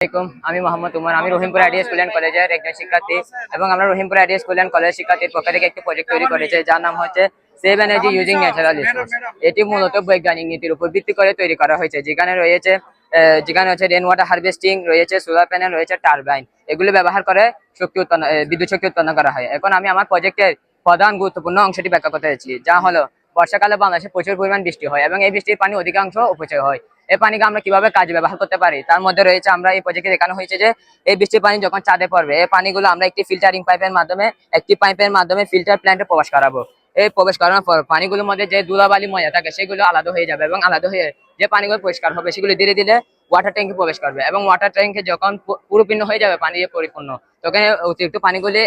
আমি মোহাম্মদ উমর। আমি Rahimpur ideal school and কলেজের একজন শিক্ষার্থী এবং আমরা Rahimpur ideal school and college শিক্ষার্থীর পক্ষ থেকে একটি প্রজেক্ট তৈরি করেছে যার নাম হচ্ছে save energy using natural resource. এটি মূলত বৈজ্ঞানিক নীতির উপর ভিত্তি করে তৈরি করা হয়েছে, যেখানে হচ্ছে রেন ওয়াটার হারভেস্টিং রয়েছে, সোলার প্যানেল রয়েছে, টারবাইন, এগুলো ব্যবহার করে বিদ্যুৎ শক্তি উৎপন্ন করা হয়। এখন আমি আমার প্রজেক্টের প্রধান গুরুত্বপূর্ণ অংশটি ব্যাখ্যা করতে যাচ্ছি, যা হলো বর্ষাকালে বাংলাদেশে প্রচুর পরিমাণ বৃষ্টি হয় এবং এই বৃষ্টির পানি অধিকাংশ অপচয় হয়। এই পানিকে আমরা কিভাবে কাজে ব্যবহার করতে পারি তার মধ্যে রয়েছে, আমরা এই প্রজেক্টে দেখানো হয়েছে যে এই বৃষ্টির পানি যখন চাঁদে পড়বে এই পানিগুলো আমরা একটি পাইপের মাধ্যমে ফিল্টার প্ল্যান্টে প্রবেশ করাবো। এই প্রবেশ করানোর পর পানিগুলোর মধ্যে যে ধুলাবালি ময়লা থাকে সেগুলো আলাদা হয়ে যাবে এবং আলাদা হয়ে যে পানিগুলো পরিষ্কার হবে সেগুলো ধীরে ধীরে ওয়াটার ট্যাঙ্কে প্রবেশ করবে এবং ওয়াটার ট্যাঙ্কে যখন পুরোপূর্ণ হয়ে যাবে পানি দিয়ে পরিপূর্ণ, তখন অতিরিক্ত পানিগুলি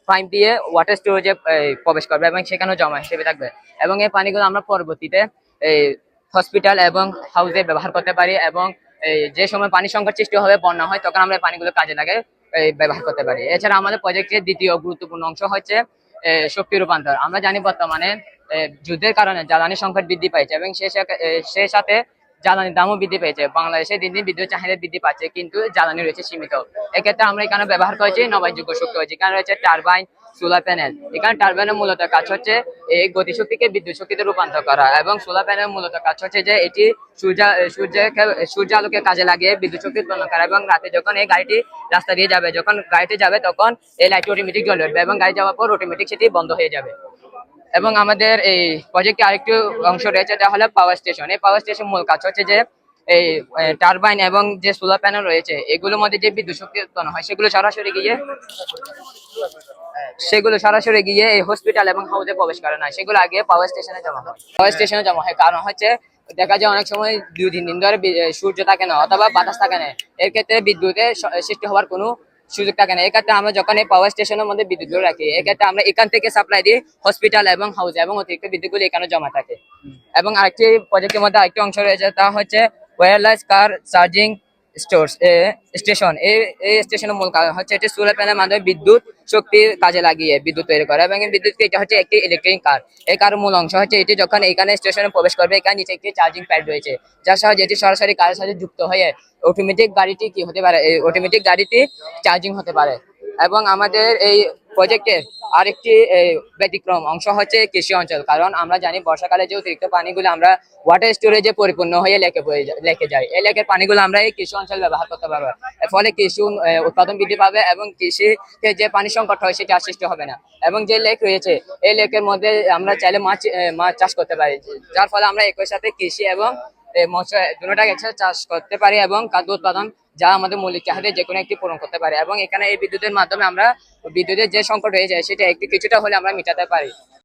পাইপ দিয়ে ওয়াটার স্টোরেজে প্রবেশ করবে এবং সেখানেও জমা হিসেবে থাকবে। এবং এই পানিগুলো আমরা পরবর্তীতে এই হসপিটাল এবং হাউসে ব্যবহার করতে পারি এবং যে সময় পানি সংকট সৃষ্টি হবে, বন্যা হয়, তখন আমরা পানিগুলো কাজে লাগে ব্যবহার করতে পারি। এছাড়া আমাদের প্রজেক্টের দ্বিতীয় গুরুত্বপূর্ণ অংশ হচ্ছে শক্তি রূপান্তর। আমরা জানি বর্তমানে যুদ্ধের কারণে জ্বালানি সংকট বৃদ্ধি পাইছে এবং সে সাথে জ্বালানির দামও বৃদ্ধি পেয়েছে। বাংলাদেশে দিন দিন বিদ্যুৎ চাহিদা বৃদ্ধি পাচ্ছে, কিন্তু জ্বালানি রয়েছে সীমিত। এক্ষেত্রে আমরা এখানে ব্যবহার করেছি নবায়নযোগ্য শক্তি, যেখানে রয়েছে টারবাইন, সোলার প্যানেল। এখানে টারবাইনের মূলত কাজ হচ্ছে এই গতিশক্তিকে বিদ্যুৎ শক্তিতে রূপান্তর করা এবং সোলার প্যানেল মূলত কাজ হচ্ছে যে এটি সূর্য আলোকে কাজে লাগিয়ে বিদ্যুৎ শক্তি উৎপন্ন করা এবং রাতে যখন এই গাড়িটি রাস্তা দিয়ে যাবে, যখন গাড়িতে যাবে তখন এই লাইট অটোমেটিক জ্বলে উঠবে এবং গাড়ি যাওয়ার পর অটোমেটিক সেটি বন্ধ হয়ে যাবে। এবং আমাদের এই প্রজেক্টে আরেকটি অংশ রয়েছে, যা হলো পাওয়ার স্টেশন। এই পাওয়ার স্টেশন মূল কাজ হচ্ছে যে এই টারবাইন এবং যে সোলার প্যানেল রয়েছে এগুলোর মধ্যে যে বিদ্যুৎ শক্তি উৎপন্ন হয় সেগুলো সরাসরি গিয়ে এই হসপিটাল এবং হাউসে প্রবেশ করে না, সেগুলো আগে পাওয়ার স্টেশনে জমা হয়। কারণ হচ্ছে দেখা যায় অনেক সময় 2-3 দিন ধরে সূর্য থাকে না অথবা বাতাস থাকে না, এর ক্ষেত্রে বিদ্যুতের সৃষ্টি হওয়ার কোনো সুযোগ থাকে না। এক্ষেত্রে আমরা যখন এই পাওয়ার স্টেশনের মধ্যে বিদ্যুৎ রাখি, এক্ষেত্রে আমরা এখান থেকে সাপ্লাই দিই হসপিটাল এবং হাউসে এবং অতিরিক্ত বিদ্যুৎগুলো এখানে জমা থাকে। এবং আরেকটি প্রজেক্টের মধ্যে আরেকটি অংশ রয়েছে, তা হচ্ছে ওয়্যারলেস কার চার্জিং স্টেশন। এই স্টেশনের মূল কারণ হচ্ছে এটি সোলার প্যানেলের মাধ্যমে বিদ্যুৎ শক্তি কাজে লাগিয়ে বিদ্যুৎ তৈরি করে এবং এই বিদ্যুৎকে এটা হচ্ছে একটি ইলেকট্রিক কার। এই কারের মূল অংশ হচ্ছে এটি যখন এখানে স্টেশনে প্রবেশ করবে, এখানে নিচে একটি চার্জিং প্যাড রয়েছে, যার সাহায্যে এটি সরাসরি কারের সাথে যুক্ত হয়ে অটোমেটিক গাড়িটি চার্জিং হতে পারে। এবং আমাদের এই প্রজেক্টের আরেকটি ব্যতিক্রম অংশ হচ্ছে কৃষি অঞ্চল। কারণ আমরা জানি বর্ষাকালে যে অতিরিক্ত পানিগুলো আমরা ওয়াটার স্টোরেজে পরিপূর্ণ হয়ে লেকে যায়, এই লেকের পানিগুলো আমরা এই কৃষি অঞ্চল ব্যবহার করতে পারবো। এর ফলে কৃষি উৎপাদন বৃদ্ধি পাবে এবং কৃষিতে যে পানি সংকট হয় সেটা আর সৃষ্টি হবে না। এবং যে লেক রয়েছে এই লেকের মধ্যে আমরা চাইলে মাছ চাষ করতে পারি, যার ফলে আমরা একই সাথে কৃষি এবং মৎস্য দুটোটাকে একসাথে চাষ করতে পারি এবং খাদ্য উৎপাদন, যা আমাদের মৌলিক চাহিদা যে কোনো একটি পূরণ করতে পারে। এবং এখানে এই বিদ্যুতের মাধ্যমে আমরা বিদ্যুতের যে সংকট হয়ে যায় সেটা কিছুটা হলে আমরা মেটাতে পারি।